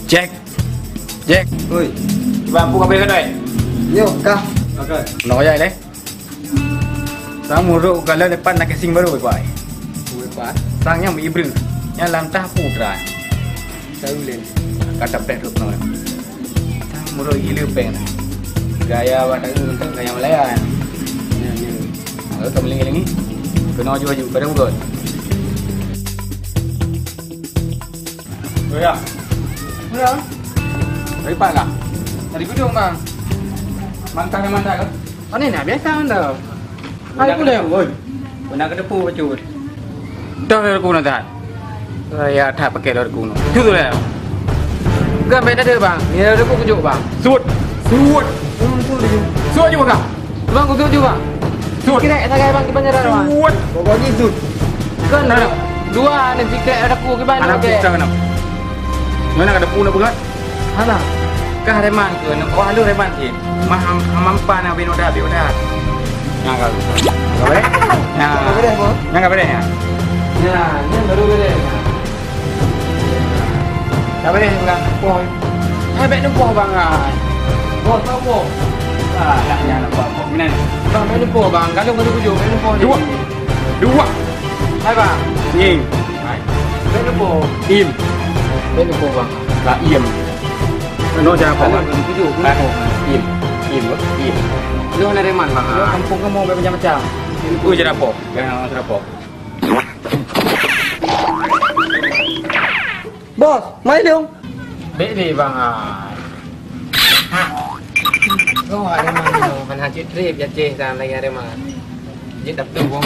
Jack. Jack. Oi. Bang buka bel kedai. Yo, kah. Okey. Nak ayah le. Sang muruk kalau depan nak casing baru baik. Buat. Sangnya ibru. Yang lantah putra. Saya ulen. Kata pek tu no. Sang muruk gila peng. Gaya wadah untuk gaya Malaya. Ya, ya. Kalau tak meling ni, kena aju pada mulut. Ya. Ya. Dari pak lah. Dari gedung bang. Mantap yang mantap ke? Oh ni nak biasa anda. Hai boleh. Oi. Benar ke depu bacut. Dah ada kuno dah. Saya tak pakai lor kuno. Tu tu lah. Bukan beda dia bang. Ni ada aku kujuk bang. Sud. Sud. Sud juga kah? Bang kujuk juga. Sud. Kira tak kaya bang di bandara bang. Sud. Pokoknya sud. Kan ada dua ni sikit ada aku ke bandara. Anak kita kenapa? Mana ada depu nak buat? Mana? Kah reman ke? Nak kau halu reman je. Maham mampan nak binoda. Yang kau. Kau boleh? Yang kau boleh ya? Ya, ni baru boleh. Kau boleh bukan? Poh. Baik ni poh bang ai. Poh tahu poh. Ya nak buat. Mana? Bang baik ni poh bang. Kalau baru kujuk baik ni poh. Dua. Hai bang. Ing. Baik ni poh. Im. Baik ni poh bang. Lah iem. No jangan apa? Kujuk. Im. Im. Lu nak reman bang. Lu kampung kamu macam-macam. Itu je rapok. Jangan rapok. Bos, mai dong. Baik ni bang. Kau ada mana? Mana hajit trip, jadi jangan lagi ada mana. Jadi tak tahu bang.